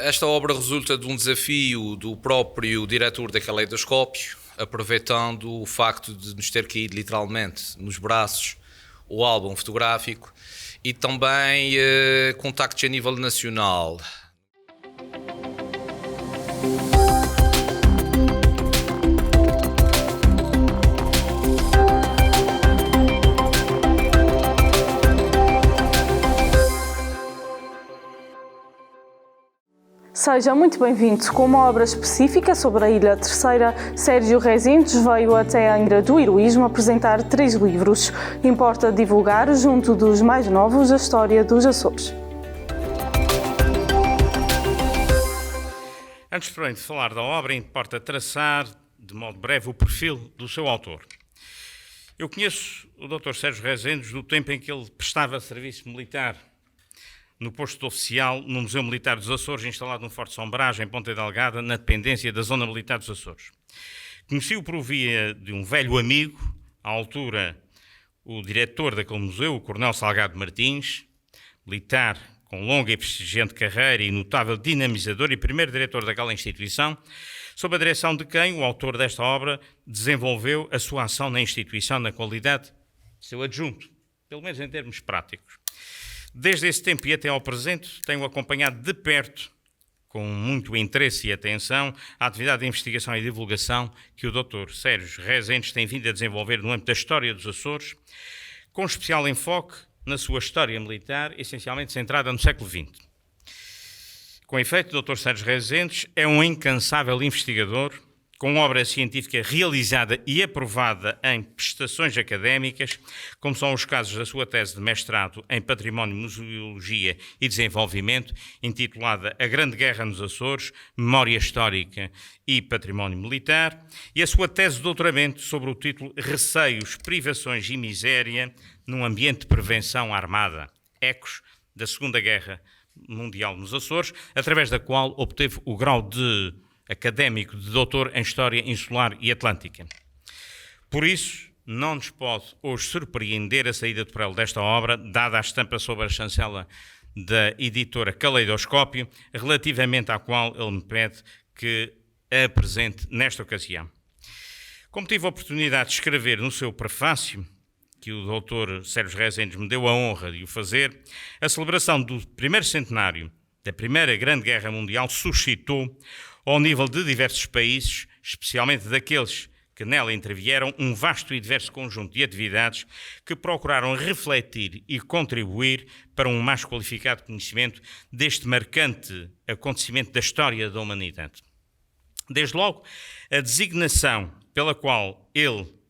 Esta obra resulta de um desafio do próprio diretor da Caleidoscópio, aproveitando o facto de nos ter caído literalmente nos braços o álbum fotográfico e também contactos a nível nacional. Seja muito bem-vindo. Com uma obra específica sobre a Ilha Terceira, Sérgio Rezendes veio até a Angra do Heroísmo apresentar 3 livros. Importa divulgar, junto dos mais novos, a história dos Açores. Antes, porém, de falar da obra, importa traçar, de modo breve, o perfil do seu autor. Eu conheço o Dr. Sérgio Rezendes do tempo em que ele prestava serviço militar no posto oficial no Museu Militar dos Açores, instalado no Forte São Brás, em Ponta Delgada, na dependência da Zona Militar dos Açores. Conheci-o por via de um velho amigo, à altura o diretor daquele museu, o Coronel Salgado Martins, militar com longa e prestigiante carreira e notável dinamizador e primeiro diretor daquela instituição, sob a direção de quem o autor desta obra desenvolveu a sua ação na instituição na qualidade de seu adjunto, pelo menos em termos práticos. Desde esse tempo e até ao presente, tenho acompanhado de perto, com muito interesse e atenção, a atividade de investigação e divulgação que o Dr. Sérgio Rezendes tem vindo a desenvolver no âmbito da história dos Açores, com especial enfoque na sua história militar, essencialmente centrada no século XX. Com efeito, o Dr. Sérgio Rezendes é um incansável investigador, com obra científica realizada e aprovada em prestações académicas, como são os casos da sua tese de mestrado em Património, Museologia e Desenvolvimento, intitulada A Grande Guerra nos Açores, Memória Histórica e Património Militar, e a sua tese de doutoramento sobre o título Receios, Privações e Miséria num Ambiente de Prevenção Armada, Ecos da Segunda Guerra Mundial nos Açores, através da qual obteve o grau de académico de doutor em História Insular e Atlântica. Por isso, não nos pode hoje surpreender a saída de prelo desta obra, dada a estampa sobre a chancela da editora Caleidoscópio, relativamente à qual ele me pede que a apresente nesta ocasião. Como tive a oportunidade de escrever no seu prefácio, que o Dr. Sérgio Rezendes me deu a honra de o fazer, a celebração do primeiro centenário da Primeira Grande Guerra Mundial suscitou, ao nível de diversos países, especialmente daqueles que nela intervieram, um vasto e diverso conjunto de atividades que procuraram refletir e contribuir para um mais qualificado conhecimento deste marcante acontecimento da história da humanidade. Desde logo, a designação pela qual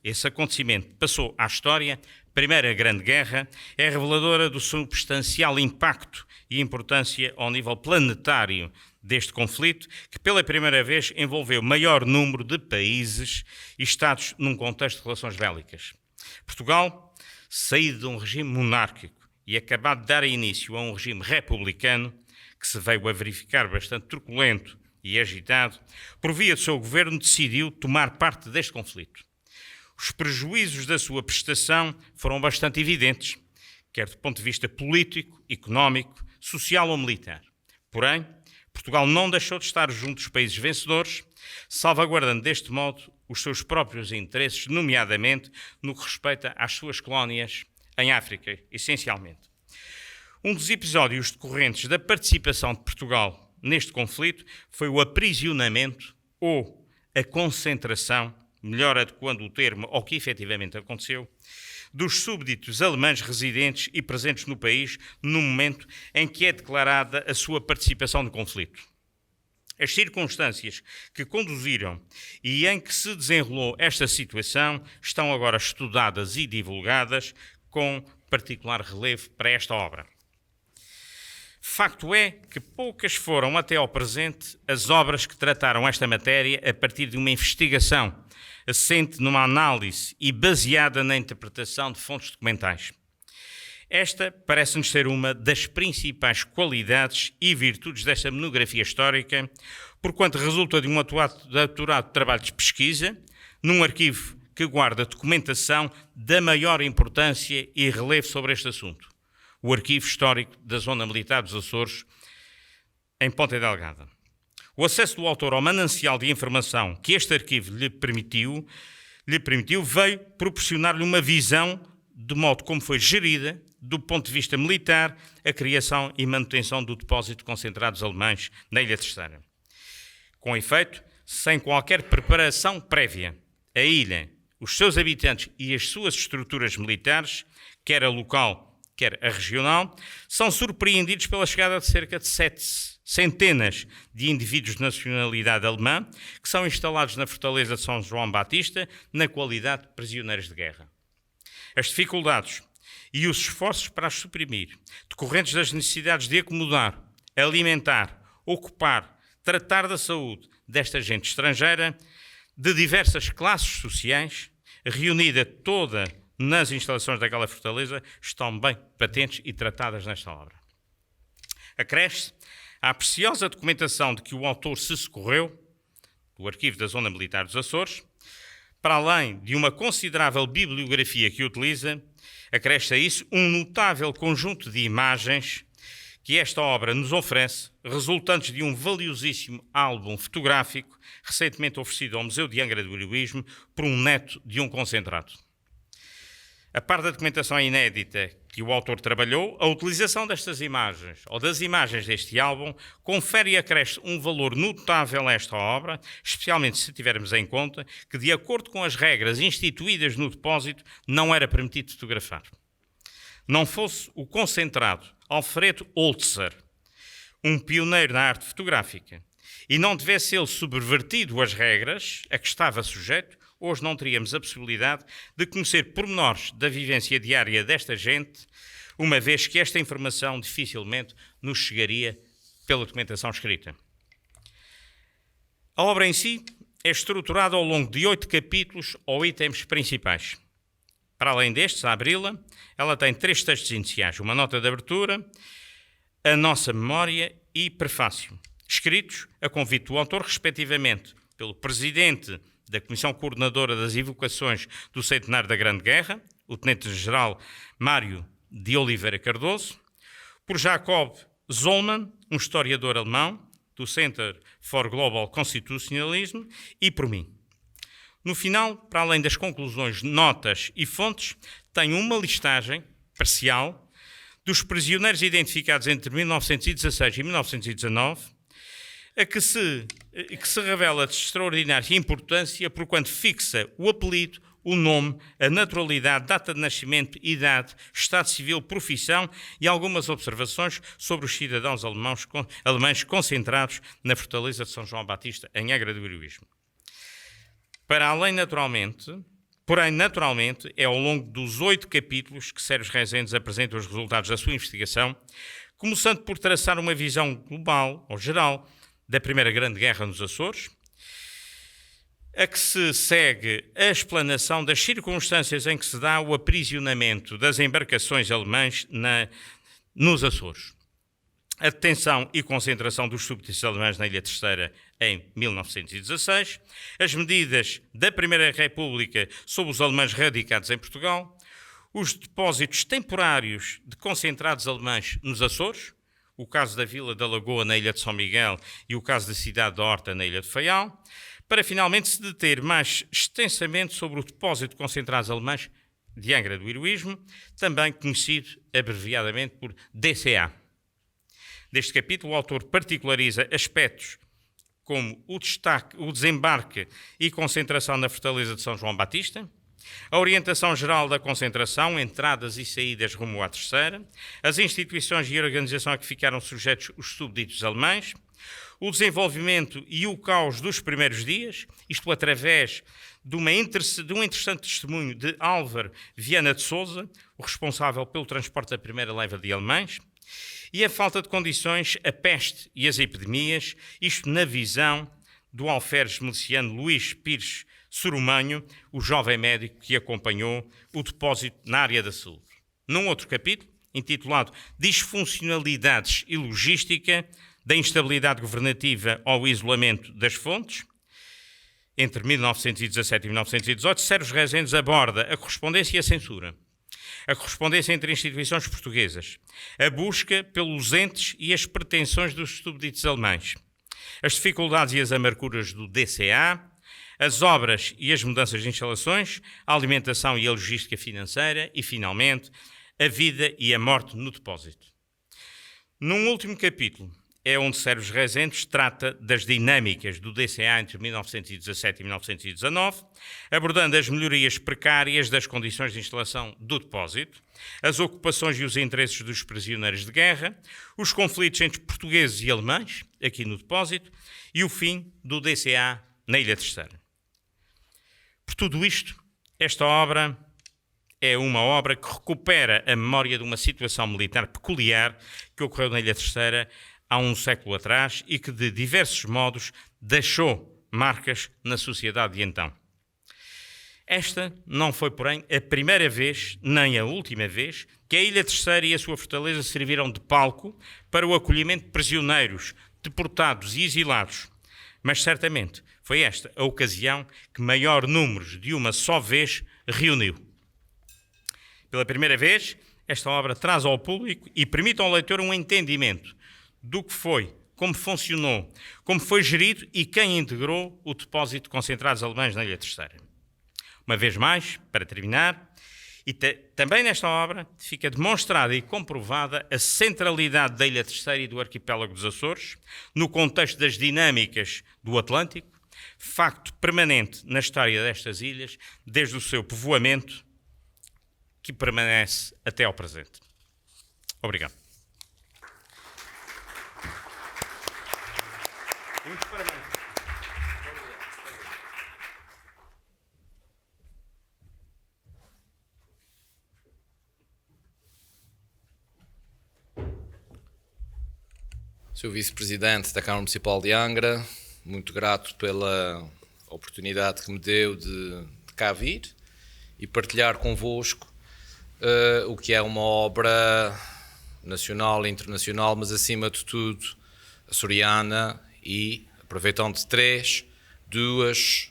esse acontecimento passou à história, Primeira Grande Guerra, é reveladora do substancial impacto e importância ao nível planetário deste conflito, que pela primeira vez envolveu maior número de países e Estados num contexto de relações bélicas. Portugal, saído de um regime monárquico e acabado de dar início a um regime republicano, que se veio a verificar bastante truculento e agitado, por via do seu governo decidiu tomar parte deste conflito. Os prejuízos da sua prestação foram bastante evidentes, quer do ponto de vista político, económico, social ou militar. Porém, Portugal não deixou de estar junto dos países vencedores, salvaguardando deste modo os seus próprios interesses, nomeadamente no que respeita às suas colónias em África, essencialmente. Um dos episódios decorrentes da participação de Portugal neste conflito foi o aprisionamento ou a concentração, melhor adequando o termo ao que efetivamente aconteceu, dos súbditos alemães residentes e presentes no país no momento em que é declarada a sua participação no conflito. As circunstâncias que conduziram e em que se desenrolou esta situação estão agora estudadas e divulgadas com particular relevo para esta obra. Facto é que poucas foram até ao presente as obras que trataram esta matéria a partir de uma investigação assente numa análise e baseada na interpretação de fontes documentais. Esta parece-nos ser uma das principais qualidades e virtudes desta monografia histórica, porquanto resulta de um aturado trabalho de pesquisa, num arquivo que guarda documentação da maior importância e relevo sobre este assunto, o Arquivo Histórico da Zona Militar dos Açores, em Ponta Delgada. O acesso do autor ao manancial de informação que este arquivo lhe permitiu veio proporcionar-lhe uma visão de modo como foi gerida, do ponto de vista militar, a criação e manutenção do depósito de concentrados alemães na Ilha Terceira. Com efeito, sem qualquer preparação prévia, a ilha, os seus habitantes e as suas estruturas militares, quer a local, quer a regional, são surpreendidos pela chegada de cerca de 7 centenas de indivíduos de nacionalidade alemã que são instalados na fortaleza de São João Batista na qualidade de prisioneiros de guerra. As dificuldades e os esforços para as suprimir, decorrentes das necessidades de acomodar, alimentar, ocupar, tratar da saúde desta gente estrangeira, de diversas classes sociais, reunida toda nas instalações daquela fortaleza, estão bem patentes e tratadas nesta obra. Acresce à preciosa documentação de que o autor se socorreu, do arquivo da Zona Militar dos Açores, para além de uma considerável bibliografia que utiliza, acresce a isso um notável conjunto de imagens que esta obra nos oferece, resultantes de um valiosíssimo álbum fotográfico recentemente oferecido ao Museu de Angra do Heroísmo por um neto de um concentrado. A par da documentação inédita que o autor trabalhou, a utilização destas imagens, ou das imagens deste álbum, confere e acresce um valor notável a esta obra, especialmente se tivermos em conta que, de acordo com as regras instituídas no depósito, não era permitido fotografar. Não fosse o concentrado Alfredo Holzer, um pioneiro na arte fotográfica, e não tivesse ele subvertido as regras a que estava sujeito, hoje não teríamos a possibilidade de conhecer pormenores da vivência diária desta gente, uma vez que esta informação dificilmente nos chegaria pela documentação escrita. A obra em si é estruturada ao longo de 8 capítulos ou itens principais. Para além destes, a abri-la, ela tem 3 textos iniciais, uma nota de abertura, a nossa memória e prefácio, escritos a convite do autor, respectivamente, pelo presidente da Comissão Coordenadora das Evocações do Centenário da Grande Guerra, o Tenente-Geral Mário de Oliveira Cardoso, por Jacob Zollmann, um historiador alemão, do Center for Global Constitutionalism, e por mim. No final, para além das conclusões, notas e fontes, tenho uma listagem parcial dos prisioneiros identificados entre 1916 e 1919, que se revela de extraordinária importância porquanto fixa o apelido, o nome, a naturalidade, data de nascimento, idade, estado civil, profissão e algumas observações sobre os cidadãos alemães concentrados na fortaleza de São João Batista, em Angra do Heroísmo. Porém, naturalmente, é ao longo dos 8 capítulos que Sérgio Rezendes apresenta os resultados da sua investigação, começando por traçar uma visão global, ou geral, da Primeira Grande Guerra nos Açores, a que se segue a explanação das circunstâncias em que se dá o aprisionamento das embarcações alemãs nos Açores, a detenção e concentração dos súbditos alemães na Ilha Terceira em 1916, as medidas da Primeira República sobre os alemães radicados em Portugal, os depósitos temporários de concentrados alemães nos Açores, o caso da Vila da Lagoa na Ilha de São Miguel e o caso da Cidade da Horta na Ilha de Faial, para finalmente se deter mais extensamente sobre o depósito de concentrados alemães de Angra do Heroísmo, também conhecido abreviadamente por DCA. Neste capítulo, o autor particulariza aspectos como o desembarque e concentração na fortaleza de São João Batista, a orientação geral da concentração, entradas e saídas rumo à Terceira, as instituições e organização a que ficaram sujeitos os súbditos alemães, o desenvolvimento e o caos dos primeiros dias, isto através de um interessante testemunho de Álvaro Viana de Sousa, o responsável pelo transporte da primeira leva de alemães, e a falta de condições, a peste e as epidemias, isto na visão do alferes miliciano Luís Pires Sorumanho, o jovem médico que acompanhou o depósito na área da saúde. Num outro capítulo, intitulado Disfuncionalidades e Logística, da instabilidade governativa ao isolamento das fontes, entre 1917 e 1918, Sérgio Rezendes aborda a correspondência e a censura, a correspondência entre instituições portuguesas, a busca pelos entes e as pretensões dos súbditos alemães, as dificuldades e as amarguras do DCA, as obras e as mudanças de instalações, a alimentação e a logística financeira e, finalmente, a vida e a morte no depósito. Num último capítulo, é onde Sérgio Rezendes trata das dinâmicas do DCA entre 1917 e 1919, abordando as melhorias precárias das condições de instalação do depósito, as ocupações e os interesses dos prisioneiros de guerra, os conflitos entre portugueses e alemães, aqui no depósito, e o fim do DCA na Ilha Terceira. Por tudo isto, esta obra é uma obra que recupera a memória de uma situação militar peculiar que ocorreu na Ilha Terceira há um século atrás e que, de diversos modos, deixou marcas na sociedade de então. Esta não foi, porém, a primeira vez, nem a última vez, que a Ilha Terceira e a sua fortaleza serviram de palco para o acolhimento de prisioneiros, deportados e exilados. Mas, certamente, foi esta a ocasião que maior número de uma só vez reuniu. Pela primeira vez, esta obra traz ao público e permite ao leitor um entendimento do que foi, como funcionou, como foi gerido e quem integrou o depósito de concentrados alemães na Ilha Terceira. Uma vez mais, para terminar, e também nesta obra fica demonstrada e comprovada a centralidade da Ilha Terceira e do arquipélago dos Açores no contexto das dinâmicas do Atlântico, facto permanente na história destas ilhas desde o seu povoamento, que permanece até ao presente. Obrigado. Muitos parabéns. Sr. Vice-Presidente da Câmara Municipal de Angra, muito grato pela oportunidade que me deu de cá vir e partilhar convosco o que é uma obra nacional e internacional, mas acima de tudo açoriana e, aproveitando de duas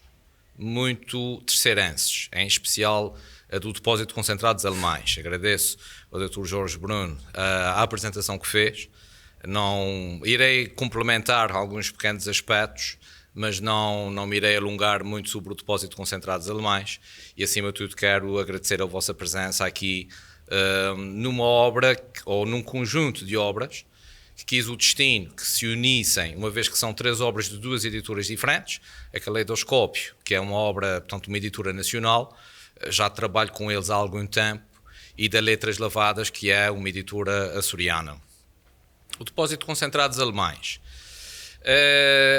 muito terceirenses, em especial a do Depósito de Concentrados Alemães. Agradeço ao Dr. Jorge Bruno a apresentação que fez. Não irei complementar alguns pequenos aspectos, mas não me irei alongar muito sobre o Depósito de Concentrados Alemães e, acima de tudo, quero agradecer a vossa presença aqui numa obra, ou num conjunto de obras, que quis o destino que se unissem, uma vez que são 3 obras de 2 editoras diferentes, a Caleidoscópio, que é uma obra, portanto, uma editora nacional, já trabalho com eles há algum tempo, e da Letras Lavadas, que é uma editora açoriana. O Depósito de Concentrados Alemães.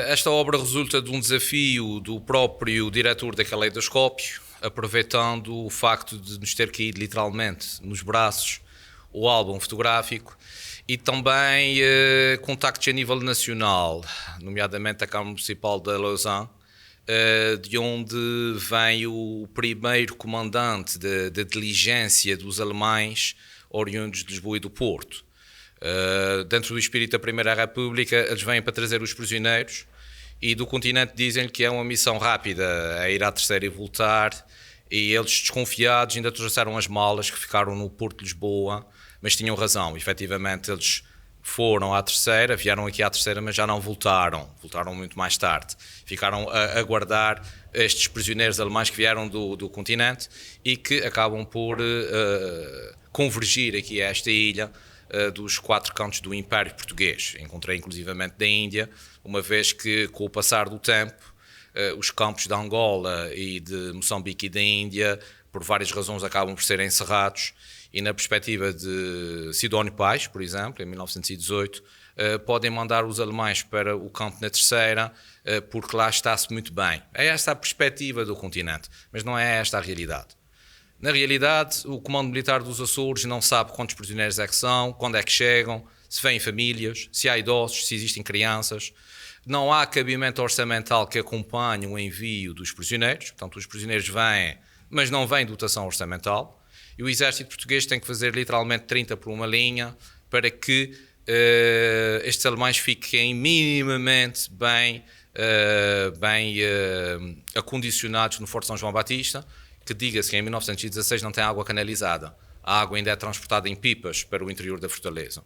Esta obra resulta de um desafio do próprio diretor da Caleidoscópio, aproveitando o facto de nos ter caído literalmente nos braços o álbum fotográfico e também contactos a nível nacional, nomeadamente a Câmara Municipal de Lausanne, de onde vem o primeiro comandante da diligência dos alemães oriundos de Lisboa e do Porto. Dentro do espírito da Primeira República, eles vêm para trazer os prisioneiros e do continente dizem-lhe que é uma missão rápida, a ir à Terceira e voltar, e eles, desconfiados, ainda trouxeram as malas que ficaram no Porto de Lisboa, mas tinham razão, efetivamente eles foram à Terceira, vieram aqui à Terceira, mas já não voltaram muito mais tarde, ficaram a aguardar estes prisioneiros alemães que vieram do continente e que acabam por convergir aqui a esta ilha, dos 4 cantos do Império Português. Encontrei inclusivamente da Índia, uma vez que com o passar do tempo os campos de Angola e de Moçambique e da Índia, por várias razões, acabam por ser encerrados e na perspectiva de Sidónio Pais, por exemplo, em 1918, podem mandar os alemães para o campo na Terceira porque lá está-se muito bem. É esta a perspectiva do continente, mas não é esta a realidade. Na realidade, o Comando Militar dos Açores não sabe quantos prisioneiros é que são, quando é que chegam, se vêm famílias, se há idosos, se existem crianças. Não há cabimento orçamental que acompanhe o envio dos prisioneiros. Portanto, os prisioneiros vêm, mas não vem dotação orçamental. E o Exército Português tem que fazer literalmente 30 por uma linha para que estes alemães fiquem minimamente bem acondicionados no Forte São João Batista, que diga-se que em 1916 não tem água canalizada. a água ainda é transportada em pipas para o interior da fortaleza.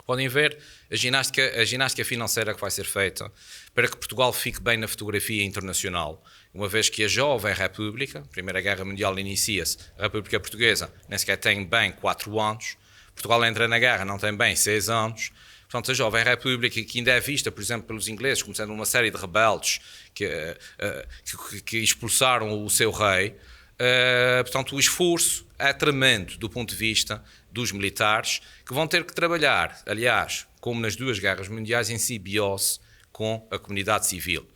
Podem ver a ginástica financeira que vai ser feita para que Portugal fique bem na fotografia internacional, uma vez que a jovem República, a Primeira Guerra Mundial inicia-se, a República Portuguesa nem sequer tem bem 4 anos, Portugal entra na guerra, não tem bem 6 anos, portanto a jovem República, que ainda é vista, por exemplo, pelos ingleses, como sendo uma série de rebeldes que expulsaram o seu rei, portanto o esforço é tremendo do ponto de vista dos militares, que vão ter que trabalhar, aliás, como nas 2 guerras mundiais, em simbiose com a comunidade civil.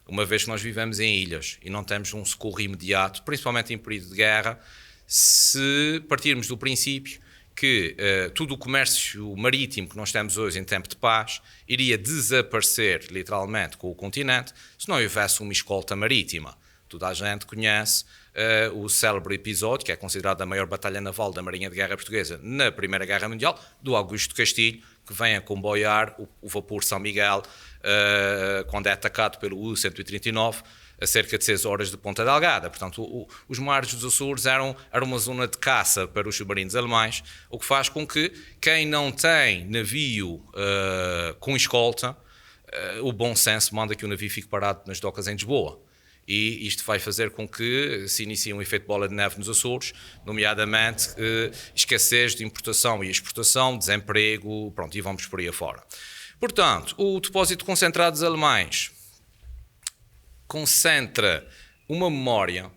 Uma vez que nós vivemos em ilhas e não temos um socorro imediato, principalmente em período de guerra, se partirmos do princípio que todo o comércio marítimo que nós temos hoje em tempo de paz iria desaparecer, literalmente, com o continente, se não houvesse uma escolta marítima. Toda a gente conhece o célebre episódio, que é considerado a maior batalha naval da Marinha de Guerra Portuguesa na Primeira Guerra Mundial, do Augusto Castilho, que vem a comboiar o vapor São Miguel, quando é atacado pelo U-139, a cerca de 6 horas de Ponta Delgada. Portanto, os mares dos Açores eram uma zona de caça para os submarinos alemães, o que faz com que quem não tem navio com escolta, o bom senso manda que o navio fique parado nas docas em Lisboa. E isto vai fazer com que se inicie um efeito bola de neve nos Açores, nomeadamente escassez de importação e exportação, desemprego, pronto, e vamos por aí afora. Portanto, o depósito concentrado dos alemães concentra uma memória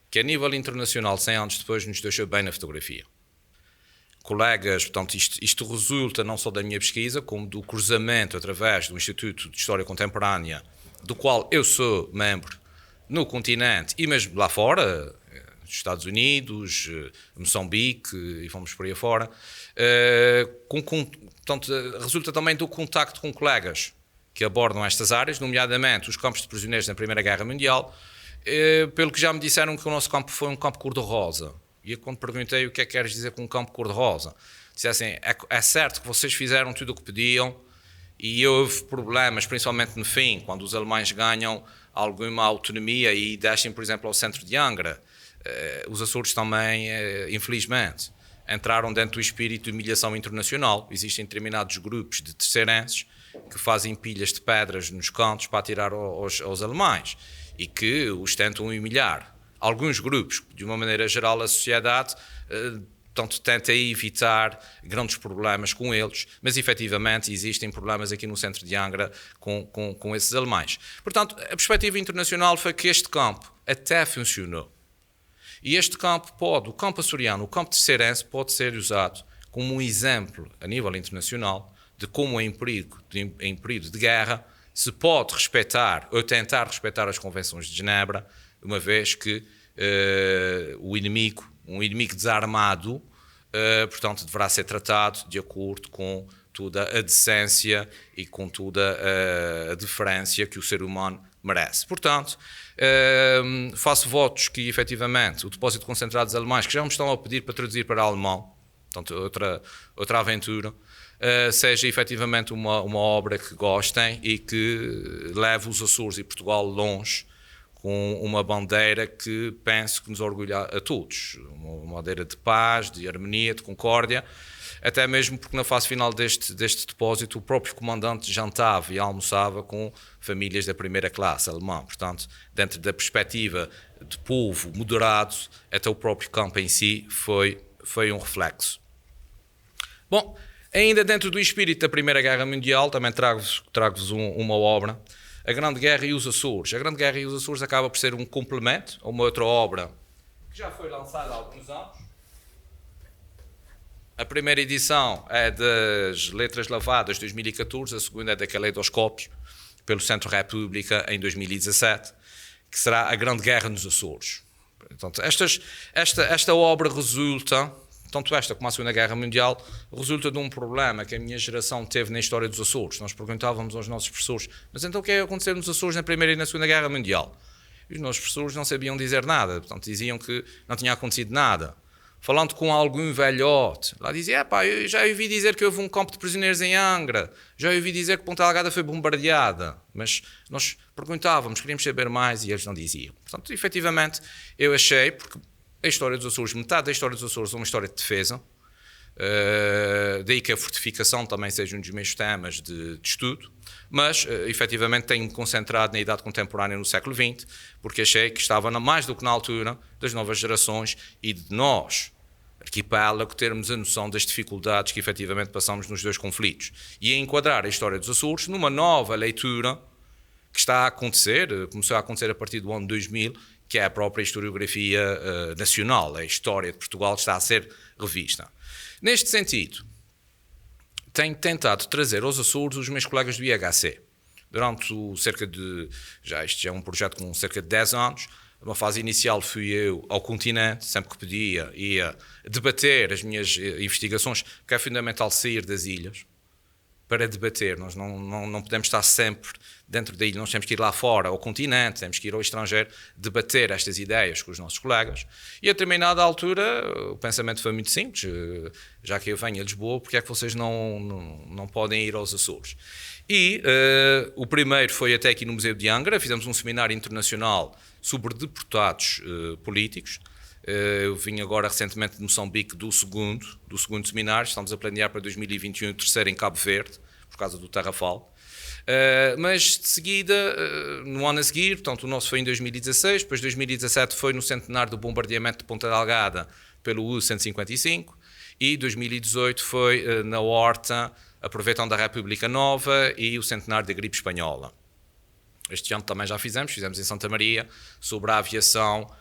que a nível internacional, 100 anos depois, nos deixa bem na fotografia. Colegas, portanto, isto resulta não só da minha pesquisa, como do cruzamento através do Instituto de História Contemporânea, do qual eu sou membro, no continente e mesmo lá fora, Estados Unidos, Moçambique e vamos por aí afora, portanto, resulta também do contacto com colegas que abordam estas áreas, nomeadamente os campos de prisioneiros na Primeira Guerra Mundial, pelo que já me disseram que o nosso campo foi um campo cor-de-rosa. E eu, quando perguntei o que é que queres dizer com um campo cor-de-rosa, disse assim, é certo que vocês fizeram tudo o que pediam e houve problemas, principalmente no fim, quando os alemães ganham alguma autonomia e descem, por exemplo, ao centro de Angra. Os Açores também, infelizmente, entraram dentro do espírito de humilhação internacional. Existem determinados grupos de terceirenses que fazem pilhas de pedras nos cantos para atirar aos alemães e que os tentam humilhar. Alguns grupos, de uma maneira geral, a sociedade portanto, tenta evitar grandes problemas com eles, mas efetivamente existem problemas aqui no centro de Angra com esses alemães. Portanto, a perspectiva internacional foi que este campo até funcionou. E este campo o campo açoriano, o campo terceirense, pode ser usado como um exemplo a nível internacional de como em período de guerra se pode respeitar ou tentar respeitar as convenções de Genebra, uma vez que um inimigo desarmado, portanto, deverá ser tratado de acordo com toda a decência e com toda a deferência que o ser humano merece. Portanto, faço votos que, efetivamente, o depósito concentrado dos alemães, que já me estão a pedir para traduzir para alemão, portanto, outra aventura, seja efetivamente uma obra que gostem e que leve os Açores e Portugal longe, com uma bandeira que penso que nos orgulha a todos, uma bandeira de paz, de harmonia, de concórdia, até mesmo porque na fase final deste depósito o próprio comandante jantava e almoçava com famílias da primeira classe alemã, portanto, dentro da perspectiva de povo moderado, até o próprio campo em si foi um reflexo. Bom, ainda dentro do espírito da Primeira Guerra Mundial, também trago-vos uma obra, A Grande Guerra e os Açores. A Grande Guerra e os Açores acaba por ser um complemento a uma outra obra que já foi lançada há alguns anos. A primeira edição é das Letras Lavadas de 2014, a segunda é da Caleidoscópio, pelo Centro República, em 2017, que será A Grande Guerra nos Açores. Portanto, esta obra resulta, tanto esta como a Segunda Guerra Mundial, resulta de um problema que a minha geração teve na história dos Açores. Nós perguntávamos aos nossos professores, mas então o que é que aconteceu nos Açores na Primeira e na Segunda Guerra Mundial? E os nossos professores não sabiam dizer nada, portanto diziam que não tinha acontecido nada. Falando com algum velhote, lá dizia, eu já ouvi dizer que houve um campo de prisioneiros em Angra, já ouvi dizer que Ponta Delgada foi bombardeada, mas nós perguntávamos, queríamos saber mais e eles não diziam. Portanto, efetivamente, eu achei, porque a história dos Açores, metade da história dos Açores é uma história de defesa, daí que a fortificação também seja um dos meus temas de estudo, mas efetivamente tenho-me concentrado na idade contemporânea no século XX, porque achei que estava mais do que na altura das novas gerações e de nós, arquipélago, termos a noção das dificuldades que efetivamente passamos nos dois conflitos e a enquadrar a história dos Açores numa nova leitura que está a acontecer, começou a acontecer a partir do ano 2000, que é a própria historiografia nacional, a história de Portugal está a ser revista. Neste sentido, tenho tentado trazer aos Açores os meus colegas do IHC. Durante este já é um projeto com cerca de 10 anos, numa fase inicial fui eu ao continente, sempre que podia, ia debater as minhas investigações, porque é fundamental sair das ilhas para debater. Nós não podemos estar sempre dentro da ilha, nós temos que ir lá fora, ao continente, temos que ir ao estrangeiro, debater estas ideias com os nossos colegas. E a determinada altura, o pensamento foi muito simples, já que eu venho a Lisboa, porque é que vocês não podem ir aos Açores? E o primeiro foi até aqui no Museu de Angra, fizemos um seminário internacional sobre deportados políticos. Eu vim agora recentemente de Moçambique do segundo seminário, estamos a planear para 2021 o terceiro em Cabo Verde, por causa do Tarrafal. Mas de seguida, no ano a seguir, portanto o nosso foi em 2016, depois 2017 foi no centenário do bombardeamento de Ponta Delgada pelo U-155 e 2018 foi na Horta, aproveitando a República Nova e o centenário da gripe espanhola. Este ano também já fizemos em Santa Maria, sobre a aviação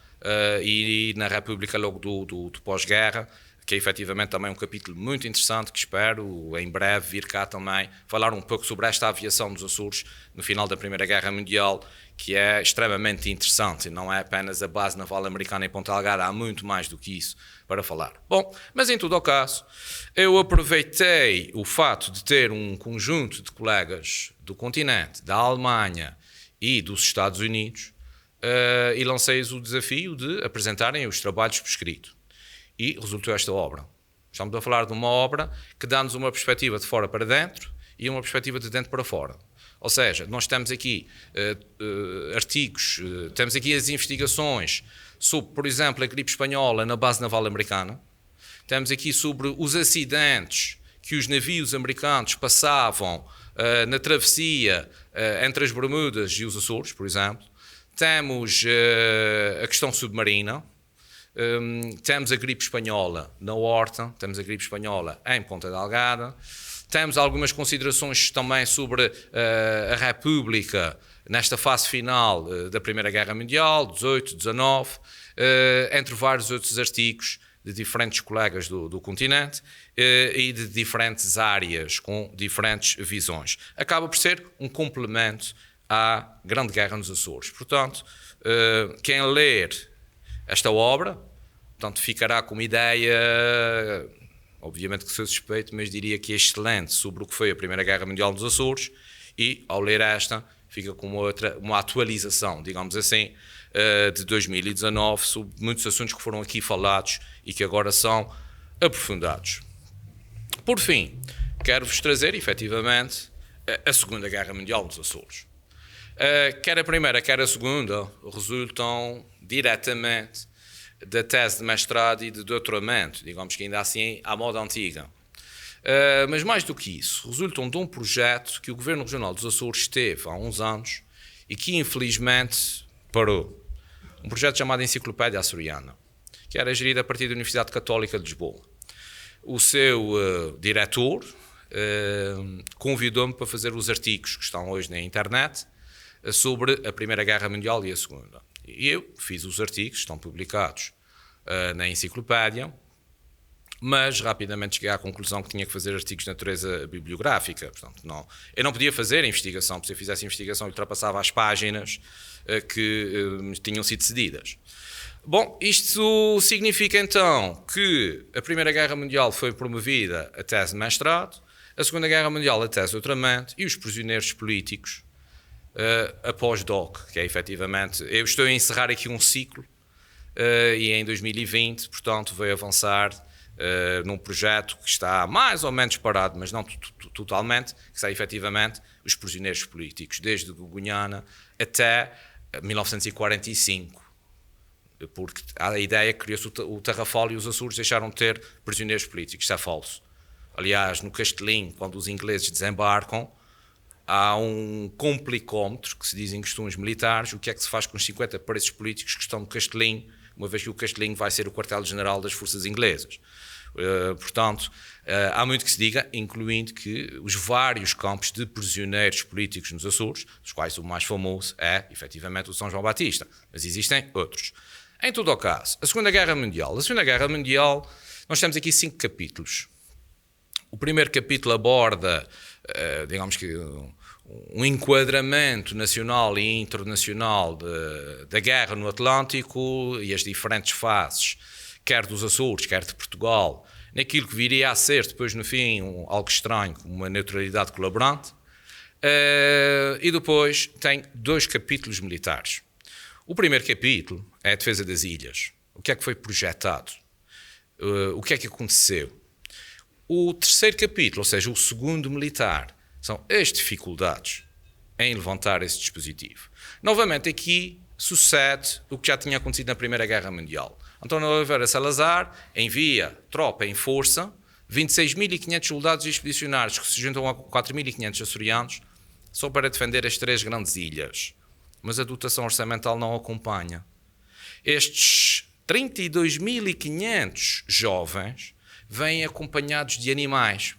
e na República logo do pós-guerra, que é efetivamente também um capítulo muito interessante que espero em breve vir cá também falar um pouco sobre esta aviação dos Açores no final da Primeira Guerra Mundial, que é extremamente interessante, não é apenas a base naval americana em Ponta Delgada, há muito mais do que isso para falar. Bom, mas em todo o caso, eu aproveitei o fato de ter um conjunto de colegas do continente, da Alemanha e dos Estados Unidos e lancei-lhes o desafio de apresentarem os trabalhos por escrito. E resultou esta obra. Estamos a falar de uma obra que dá-nos uma perspectiva de fora para dentro e uma perspectiva de dentro para fora. Ou seja, nós temos aqui artigos, temos aqui as investigações sobre, por exemplo, a gripe espanhola na base naval americana. Temos aqui sobre os acidentes que os navios americanos passavam na travessia entre as Bermudas e os Açores, por exemplo. Temos a questão submarina. Temos a gripe espanhola na Horta, temos a gripe espanhola em Ponta Delgada, temos algumas considerações também sobre a República nesta fase final da Primeira Guerra Mundial, 18, 19, entre vários outros artigos de diferentes colegas do continente e de diferentes áreas com diferentes visões. Acaba por ser um complemento à Grande Guerra nos Açores. Portanto, quem ler esta obra, portanto, ficará com uma ideia, obviamente que sou suspeito, mas diria que é excelente sobre o que foi a Primeira Guerra Mundial dos Açores e, ao ler esta, fica com uma atualização, digamos assim, de 2019 sobre muitos assuntos que foram aqui falados e que agora são aprofundados. Por fim, quero-vos trazer, efetivamente, a Segunda Guerra Mundial dos Açores. Quer a primeira, quer a segunda, resultam diretamente da tese de mestrado e de doutoramento, digamos que ainda assim à moda antiga. Mas mais do que isso, resultam de um projeto que o Governo Regional dos Açores teve há uns anos e que infelizmente parou. Um projeto chamado Enciclopédia Açoriana, que era gerido a partir da Universidade Católica de Lisboa. O seu diretor convidou-me para fazer os artigos que estão hoje na internet sobre a Primeira Guerra Mundial e a Segunda. E eu fiz os artigos, estão publicados na enciclopédia, mas rapidamente cheguei à conclusão que tinha que fazer artigos de natureza bibliográfica. Portanto, eu não podia fazer investigação, porque se eu fizesse investigação ultrapassava as páginas que tinham sido cedidas. Bom, isto significa então que a Primeira Guerra Mundial foi promovida a tese de mestrado, a Segunda Guerra Mundial a tese de doutoramento e os prisioneiros políticos a pós-doc, que é efetivamente, eu estou a encerrar aqui um ciclo e em 2020, portanto, vou avançar num projeto que está mais ou menos parado, mas não totalmente, que são efetivamente os prisioneiros políticos, desde Guiana até 1945, porque há a ideia que criou-se o Tarrafal e os Açores deixaram de ter prisioneiros políticos. Isso é falso. Aliás, no Castelinho, quando os ingleses desembarcam, há um complicómetro, que se diz em costumes militares, o que é que se faz com os 50 presos políticos que estão no Castelinho, uma vez que o Castelinho vai ser o quartel-general das forças inglesas. Portanto, há muito que se diga, incluindo que os vários campos de prisioneiros políticos nos Açores, dos quais o mais famoso é, efetivamente, o São João Batista, mas existem outros. Em todo o caso, a Segunda Guerra Mundial. A Segunda Guerra Mundial, nós temos aqui 5 capítulos. O primeiro capítulo aborda, digamos que, um enquadramento nacional e internacional da guerra no Atlântico e as diferentes fases, quer dos Açores, quer de Portugal, naquilo que viria a ser, depois no fim, algo estranho, como uma neutralidade colaborante. E depois tem 2 capítulos militares. O primeiro capítulo é a defesa das ilhas. O que é que foi projetado? O que é que aconteceu? O terceiro capítulo, ou seja, o segundo militar, são as dificuldades em levantar esse dispositivo. Novamente aqui sucede o que já tinha acontecido na Primeira Guerra Mundial. António Oliveira Salazar envia tropa em força, 26.500 soldados expedicionários que se juntam a 4.500 açorianos, só para defender as 3 grandes ilhas. Mas a dotação orçamental não acompanha. Estes 32.500 jovens vêm acompanhados de animais,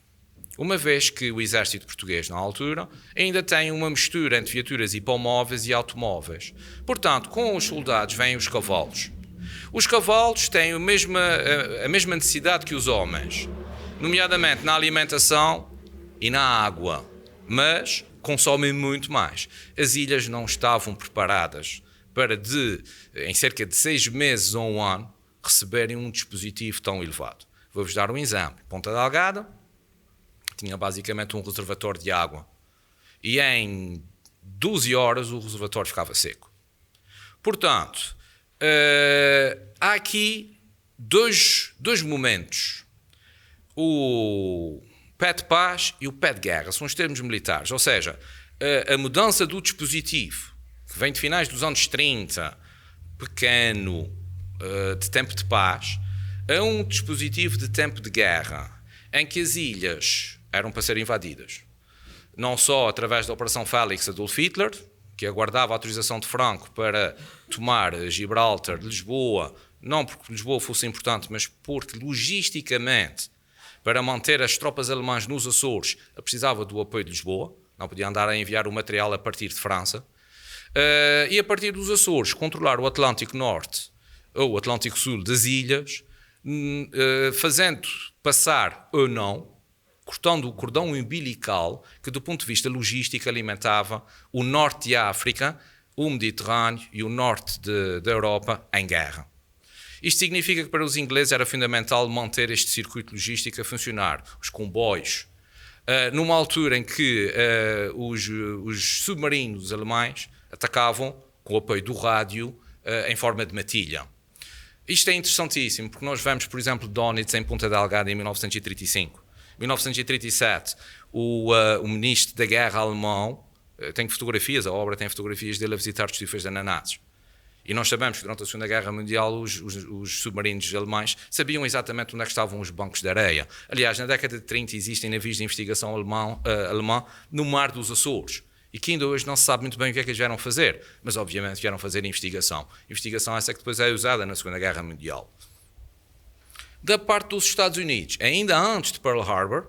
uma vez que o exército português, na altura, ainda tem uma mistura entre viaturas hipomóveis e automóveis. Portanto, com os soldados vêm os cavalos. Os cavalos têm a mesma necessidade que os homens, nomeadamente na alimentação e na água, mas consomem muito mais. As ilhas não estavam preparadas para, em cerca de 6 meses ou 1 ano, receberem um dispositivo tão elevado. Vou-vos dar um exemplo. Ponta Delgada tinha basicamente um reservatório de água e em 12 horas o reservatório ficava seco. Portanto, há aqui dois momentos. O pé de paz e o pé de guerra são os termos militares, ou seja, a mudança do dispositivo, que vem de finais dos anos 30, pequeno, de tempo de paz, a um dispositivo de tempo de guerra, em que as ilhas eram para ser invadidas. Não só através da Operação Félix Adolf Hitler, que aguardava a autorização de Franco para tomar Gibraltar, Lisboa, não porque Lisboa fosse importante, mas porque logisticamente, para manter as tropas alemãs nos Açores, precisava do apoio de Lisboa, não podia andar a enviar o material a partir de França, e a partir dos Açores controlar o Atlântico Norte ou o Atlântico Sul das ilhas, fazendo passar ou não, cortando o cordão umbilical que, do ponto de vista logístico, alimentava o norte de África, o Mediterrâneo e o norte da Europa em guerra. Isto significa que para os ingleses era fundamental manter este circuito logístico a funcionar, os comboios, numa altura em que os submarinos alemães atacavam com o apoio do rádio em forma de matilha. Isto é interessantíssimo, porque nós vemos, por exemplo, Dönitz em Ponta Delgada em 1935. Em 1937, o ministro da Guerra alemão tem fotografias, a obra tem fotografias dele a visitar os tifas de ananases. E nós sabemos que durante a Segunda Guerra Mundial os submarinos alemães sabiam exatamente onde é que estavam os bancos de areia. Aliás, na década de 30 existem navios de investigação alemã no mar dos Açores. E que ainda hoje não se sabe muito bem o que é que eles vieram fazer, mas obviamente vieram fazer investigação. Investigação essa que depois é usada na Segunda Guerra Mundial. Da parte dos Estados Unidos, ainda antes de Pearl Harbor,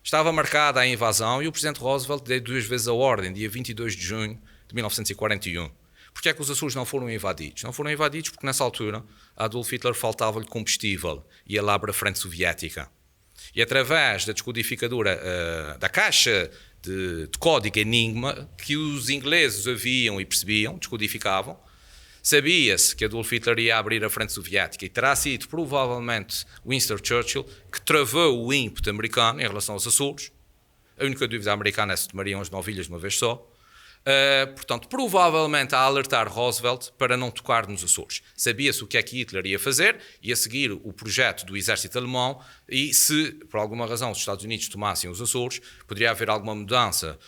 estava marcada a invasão e o Presidente Roosevelt deu 2 vezes a ordem, dia 22 de junho de 1941. Porquê é que os Açores não foram invadidos? Não foram invadidos porque nessa altura a Adolf Hitler faltava-lhe combustível e ia lá para a frente soviética. E através da descodificadora da caixa de código Enigma, que os ingleses haviam e percebiam, descodificavam, sabia-se que Adolf Hitler ia abrir a frente soviética e terá sido provavelmente Winston Churchill que travou o ímpeto americano em relação aos Açores. A única dúvida americana é se tomariam as 9 ilhas de uma vez só. Portanto, provavelmente a alertar Roosevelt para não tocar nos Açores. Sabia-se o que é que Hitler ia fazer, ia seguir o projeto do exército alemão e se, por alguma razão, os Estados Unidos tomassem os Açores, poderia haver alguma mudança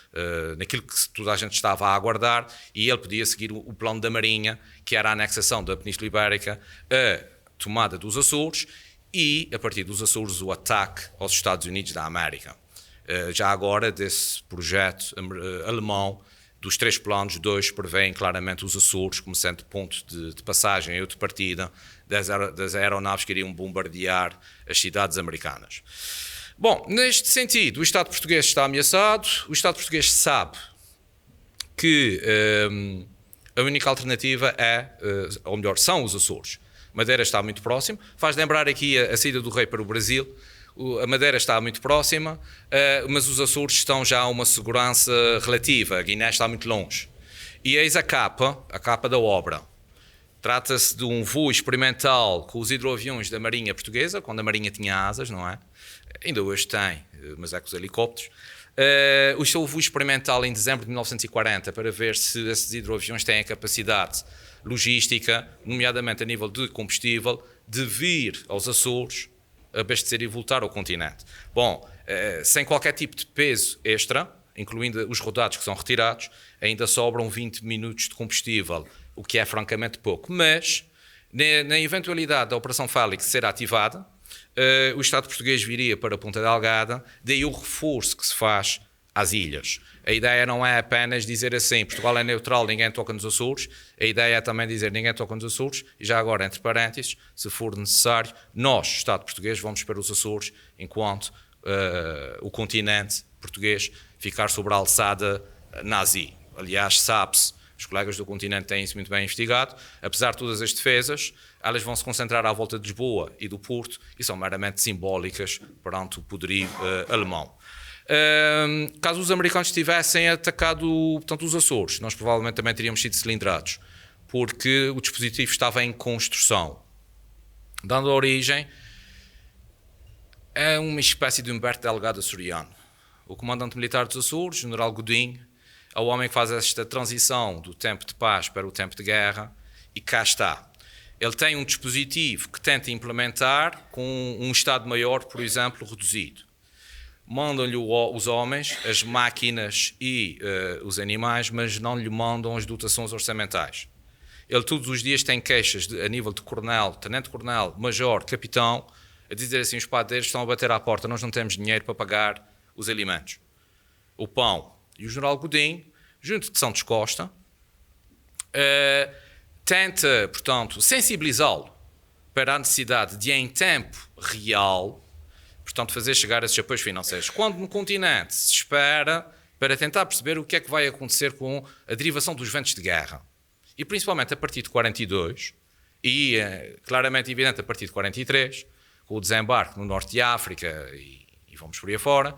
naquilo que toda a gente estava a aguardar e ele podia seguir o plano da Marinha, que era a anexação da Península Ibérica, a tomada dos Açores e, a partir dos Açores, o ataque aos Estados Unidos da América. Já agora, desse projeto alemão, dos 3 planos, 2 prevêem claramente os Açores como sendo ponto de passagem ou de partida das aeronaves que iriam bombardear as cidades americanas. Bom, neste sentido, o Estado português está ameaçado, o Estado português sabe que a única alternativa ou melhor, são os Açores. Madeira está muito próximo, faz lembrar aqui a saída do rei para o Brasil. A Madeira está muito próxima, mas os Açores estão já a uma segurança relativa, a Guiné está muito longe. E eis a capa da obra. Trata-se de um voo experimental com os hidroaviões da Marinha Portuguesa, quando a Marinha tinha asas, não é? Ainda hoje tem, mas é com os helicópteros. O seu voo experimental em dezembro de 1940 para ver se esses hidroaviões têm a capacidade logística, nomeadamente a nível de combustível, de vir aos Açores, abastecer e voltar ao continente. Bom, sem qualquer tipo de peso extra, incluindo os rodados que são retirados, ainda sobram 20 minutos de combustível, o que é francamente pouco. Mas, na eventualidade da Operação Félix ser ativada, o Estado português viria para a Ponta Delgada, daí o reforço que se faz às ilhas. A ideia não é apenas dizer assim, Portugal é neutral, ninguém toca nos Açores, a ideia é também dizer ninguém toca nos Açores, e já agora, entre parênteses, se for necessário, nós, Estado português, vamos para os Açores, enquanto o continente português ficar sobre a alçada nazi. Aliás, sabe-se, os colegas do continente têm isso muito bem investigado, apesar de todas as defesas, elas vão se concentrar à volta de Lisboa e do Porto, e são meramente simbólicas perante o poderio alemão. Caso os americanos tivessem atacado, portanto, os Açores, nós provavelmente também teríamos sido cilindrados, porque o dispositivo estava em construção, dando origem a uma espécie de Humberto Delgado açoriano. O comandante militar dos Açores, General Godinho, é o homem que faz esta transição do tempo de paz para o tempo de guerra, e cá está. Ele tem um dispositivo que tenta implementar com um Estado-Maior, por exemplo, reduzido. Mandam-lhe os homens, as máquinas e os animais, mas não lhe mandam as dotações orçamentais. Ele todos os dias tem queixas a nível de coronel, tenente-coronel, major, capitão, a dizer assim, os padeiros estão a bater à porta, nós não temos dinheiro para pagar os alimentos, o pão. E o general Godinho, junto de Santos Costa, tenta, portanto, sensibilizá-lo para a necessidade de, em tempo real, portanto, fazer chegar esses apoios financeiros. Quando no continente se espera para tentar perceber o que é que vai acontecer com a derivação dos ventos de guerra. E principalmente a partir de 42, e claramente evidente a partir de 43, com o desembarque no norte de África e vamos por aí afora,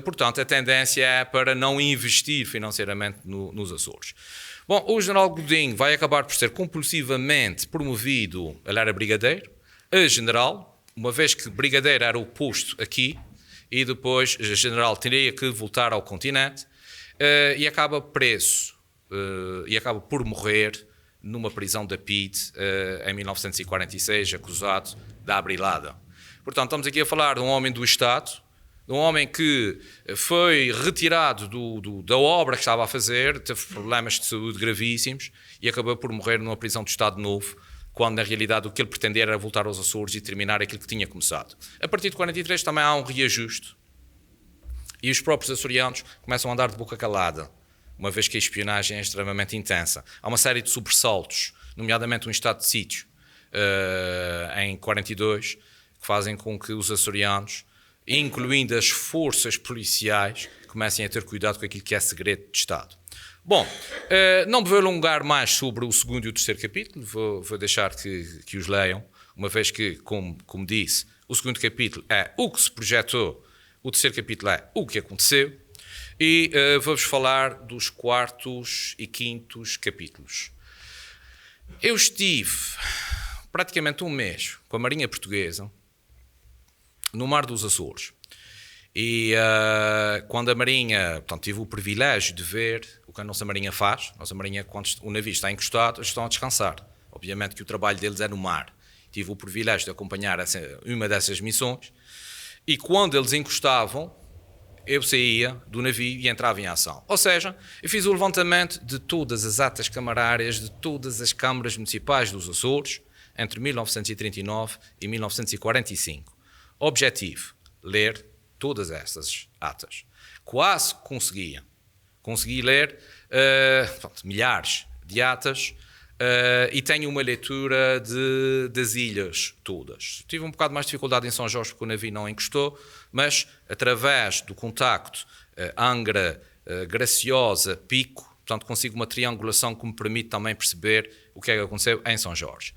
portanto, a tendência é para não investir financeiramente nos Açores. Bom, o general Godinho vai acabar por ser compulsivamente promovido, ele era brigadeiro, a general, uma vez que brigadeiro era o posto aqui, e depois o general teria que voltar ao continente, e acaba preso, e acaba por morrer numa prisão da PIDE em 1946, acusado de abrilada. Portanto, estamos aqui a falar de um homem do Estado, de um homem que foi retirado da obra que estava a fazer, teve problemas de saúde gravíssimos e acabou por morrer numa prisão do Estado Novo, quando na realidade o que ele pretendia era voltar aos Açores e terminar aquilo que tinha começado. A partir de 43 também há um reajuste e os próprios açorianos começam a andar de boca calada, uma vez que a espionagem é extremamente intensa. Há uma série de sobressaltos, nomeadamente um estado de sítio em 42, que fazem com que os açorianos, incluindo as forças policiais, comecem a ter cuidado com aquilo que é segredo de Estado. Bom, não me vou alongar mais sobre o segundo e o terceiro capítulo, vou deixar que os leiam, uma vez que, como disse, o segundo capítulo é o que se projetou, o terceiro capítulo é o que aconteceu, e vou-vos falar dos quartos e quintos capítulos. Eu estive praticamente um mês com a Marinha Portuguesa no Mar dos Açores. E quando a Marinha, portanto, tive o privilégio de ver o que a nossa Marinha faz. A nossa Marinha, quando o navio está encostado, eles estão a descansar. Obviamente que o trabalho deles é no mar. Tive o privilégio de acompanhar uma dessas missões. E quando eles encostavam, eu saía do navio e entrava em ação. Ou seja, eu fiz o levantamento de todas as atas camarárias de todas as câmaras municipais dos Açores entre 1939 e 1945. Objetivo, ler todas essas atas. Quase conseguia. Consegui ler milhares de atas e tenho uma leitura das ilhas todas. Tive um bocado mais de dificuldade em São Jorge porque o navio não encostou, mas através do contacto Angra, Graciosa, Pico, portanto consigo uma triangulação que me permite também perceber o que é que aconteceu em São Jorge.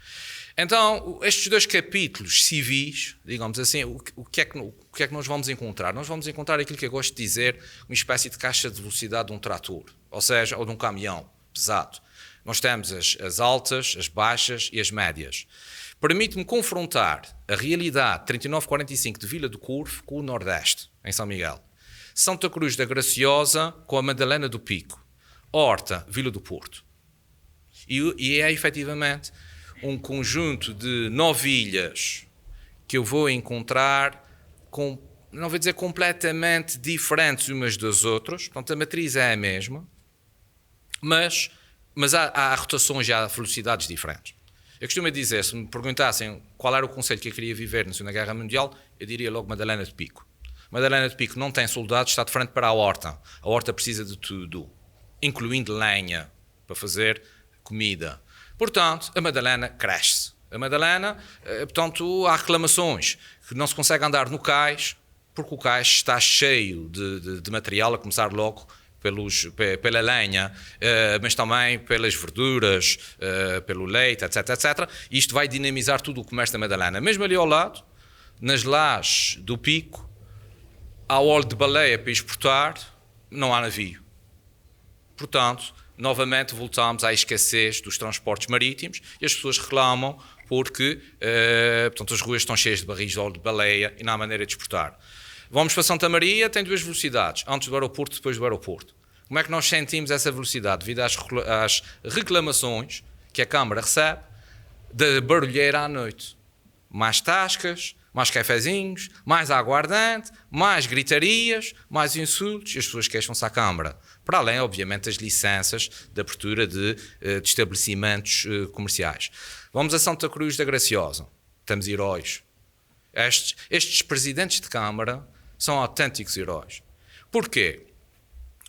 Então, estes dois capítulos civis, digamos assim, o que é que nós vamos encontrar? Nós vamos encontrar aquilo que eu gosto de dizer, uma espécie de caixa de velocidade de um trator, ou seja, ou de um caminhão pesado. Nós temos as altas, as baixas e as médias. Permite-me confrontar a realidade 3945 de Vila do Curvo com o Nordeste, em São Miguel. Santa Cruz da Graciosa com a Madalena do Pico. Horta, Vila do Porto. E é efetivamente um conjunto de 9 ilhas que eu vou encontrar não vou dizer completamente diferentes umas das outras, portanto a matriz é a mesma, mas há rotações e há velocidades diferentes. Eu costumo dizer, se me perguntassem qual era o concelho que eu queria viver na Segunda Guerra Mundial, eu diria logo Madalena de Pico. Madalena de Pico não tem soldados, está de frente para a Horta. A Horta precisa de tudo, incluindo lenha, para fazer comida. Portanto, a Madalena cresce. A Madalena, portanto, há reclamações que não se consegue andar no cais, porque o cais está cheio de material, a começar logo pela lenha, mas também pelas verduras, pelo leite, etc, etc. Isto vai dinamizar tudo o comércio da Madalena. Mesmo ali ao lado, nas lajes do Pico, há óleo de baleia para exportar, não há navio. Portanto, novamente voltamos à escassez dos transportes marítimos e as pessoas reclamam porque portanto, as ruas estão cheias de barris de óleo de baleia e não há maneira de exportar. Vamos para Santa Maria, tem 2 velocidades, antes do aeroporto e depois do aeroporto. Como é que nós sentimos essa velocidade? Devido às reclamações que a Câmara recebe da barulheira à noite. Mais tascas, mais cafezinhos, mais aguardente, mais gritarias, mais insultos, e as pessoas queixam-se à Câmara. Para além, obviamente, das licenças de abertura de estabelecimentos comerciais. Vamos a Santa Cruz da Graciosa. Temos heróis. Estes presidentes de Câmara são autênticos heróis. Porquê?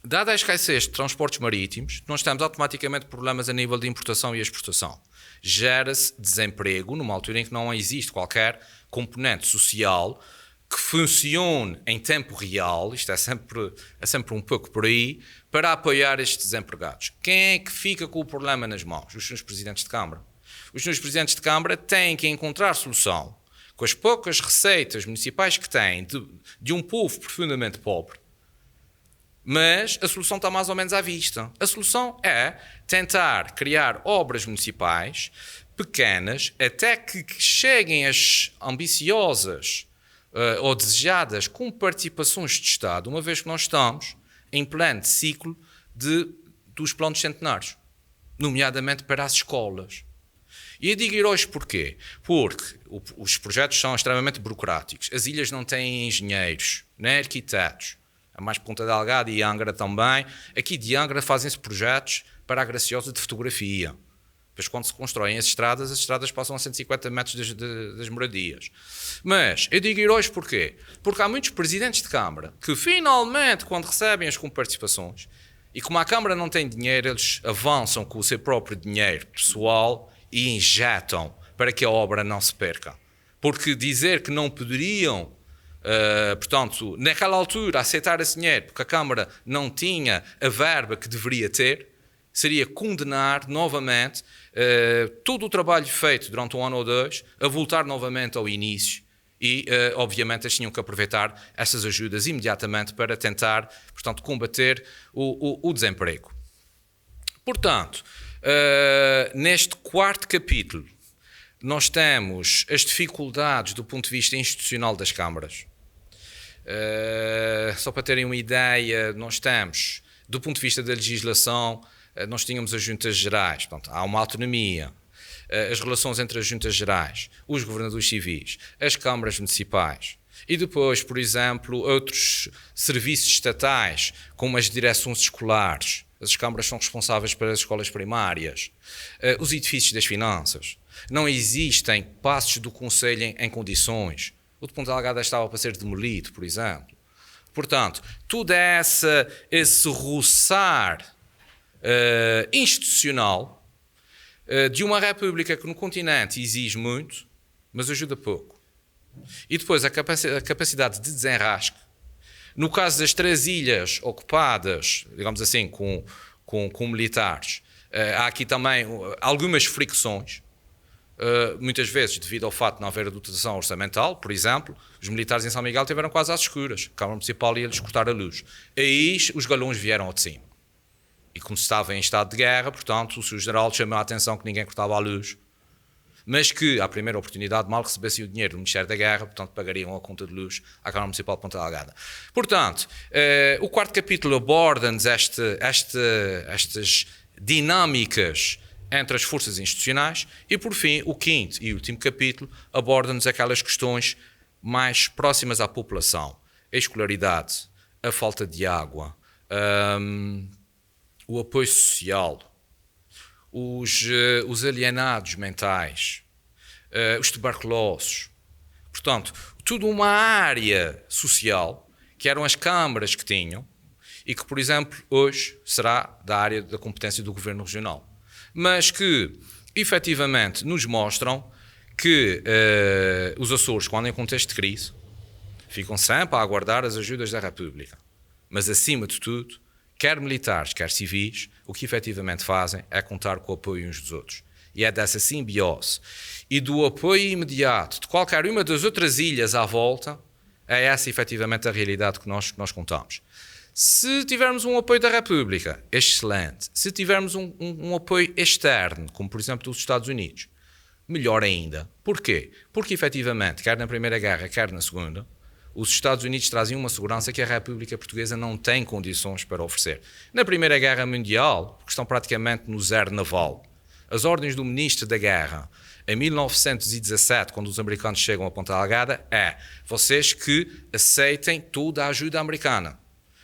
Dada a escassez de transportes marítimos, nós temos automaticamente problemas a nível de importação e exportação. Gera-se desemprego numa altura em que não existe qualquer componente social que funcione em tempo real, isto é sempre um pouco por aí, para apoiar estes desempregados. Quem é que fica com o problema nas mãos? Os senhores presidentes de Câmara. Os senhores presidentes de Câmara têm que encontrar solução com as poucas receitas municipais que têm de um povo profundamente pobre, mas a solução está mais ou menos à vista. A solução é tentar criar obras municipais pequenas até que cheguem as ambiciosas ou desejadas com participações de Estado, uma vez que nós estamos em plano de ciclo dos planos centenários, nomeadamente para as escolas. E eu digo heróis porquê? Porque os projetos são extremamente burocráticos. As ilhas não têm engenheiros, nem arquitetos. A mais Ponta Delgada e Angra também. Aqui de Angra fazem-se projetos para a Graciosa de fotografia. Depois, quando se constroem as estradas passam a 150 metros das moradias. Mas eu digo heróis porquê? Porque há muitos presidentes de Câmara que finalmente, quando recebem as comparticipações, e como a Câmara não tem dinheiro, eles avançam com o seu próprio dinheiro pessoal e injetam para que a obra não se perca. Porque dizer que não poderiam, portanto, naquela altura, aceitar esse dinheiro, porque a Câmara não tinha a verba que deveria ter, seria condenar novamente todo o trabalho feito durante 1 ano ou 2 a voltar novamente ao início e, obviamente, eles tinham que aproveitar essas ajudas imediatamente para tentar, portanto, combater o desemprego. Portanto, neste 4º capítulo, nós temos as dificuldades do ponto de vista institucional das câmaras. Só para terem uma ideia, nós temos, do ponto de vista da legislação, nós tínhamos as juntas gerais, portanto, há uma autonomia, as relações entre as juntas gerais, os governadores civis, as câmaras municipais e depois, por exemplo, outros serviços estatais, como as direções escolares. As câmaras são responsáveis pelas escolas primárias, os edifícios das finanças. Não existem passos do Conselho em condições. O de Ponta Delgada estava para ser demolido, por exemplo. Portanto, todo esse roçar institucional de uma república que no continente exige muito, mas ajuda pouco. E depois a capacidade de desenrasque. No caso das 3 ilhas ocupadas, digamos assim, com militares, há aqui também algumas fricções, muitas vezes devido ao fato de não haver a dotação orçamental. Por exemplo, os militares em São Miguel estiveram quase às escuras, a Câmara Municipal ia-lhes cortar a luz. Aí os galões vieram ao de cima. E como se estava em estado de guerra, portanto, o Sr. General chamou a atenção que ninguém cortava a luz, mas que, à primeira oportunidade, mal recebessem o dinheiro do Ministério da Guerra, portanto, pagariam a conta de luz à Câmara Municipal de Ponta Delgada. Portanto, o 4º capítulo aborda-nos estas dinâmicas entre as forças institucionais e, por fim, o 5º e último capítulo aborda-nos aquelas questões mais próximas à população. A escolaridade, a falta de água, o apoio social, os alienados mentais, os tuberculosos. Portanto, tudo uma área social que eram as câmaras que tinham e que, por exemplo, hoje será da área da competência do Governo Regional. Mas que, efetivamente, nos mostram que os Açores, quando em contexto de crise, ficam sempre a aguardar as ajudas da República. Mas, acima de tudo, quer militares, quer civis, o que efetivamente fazem é contar com o apoio uns dos outros. E é dessa simbiose e do apoio imediato de qualquer uma das outras ilhas à volta, é essa efetivamente a realidade que nós contamos. Se tivermos um apoio da República, excelente. Se tivermos um apoio externo, como por exemplo dos Estados Unidos, melhor ainda. Porquê? Porque efetivamente, quer na Primeira Guerra, quer na Segunda, os Estados Unidos traziam uma segurança que a República Portuguesa não tem condições para oferecer. Na Primeira Guerra Mundial, porque estão praticamente no zero naval, as ordens do Ministro da Guerra, em 1917, quando os americanos chegam a Ponta Delgada, vocês que aceitem toda a ajuda americana.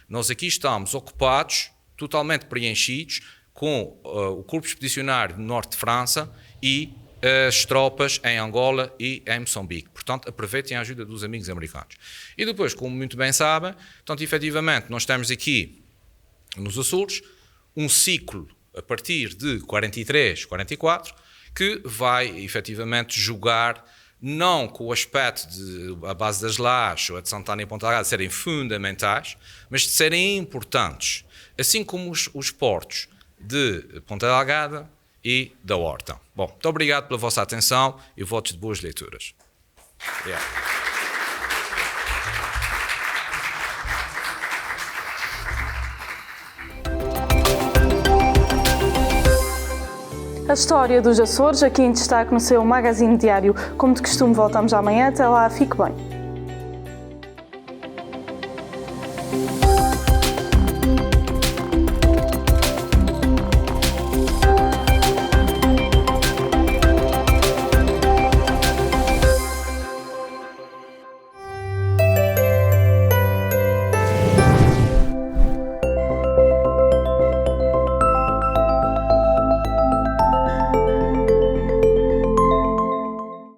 Nós aqui estamos ocupados, totalmente preenchidos, com o Corpo Expedicionário do Norte de França e as tropas em Angola e em Moçambique. Portanto, aproveitem a ajuda dos amigos americanos. E depois, como muito bem sabem, portanto, efetivamente, nós temos aqui, nos Açores, um ciclo a partir de 43, 44, que vai, efetivamente, jogar não com o aspecto de a base das Lajes ou a de Santana e Ponta Delgada serem fundamentais, mas de serem importantes, assim como os portos de Ponta Delgada e da Horta. Bom, muito obrigado pela vossa atenção e votos de boas leituras. Obrigado. A história dos Açores, aqui em destaque no seu Magazine Diário. Como de costume, voltamos amanhã. Até lá, fique bem.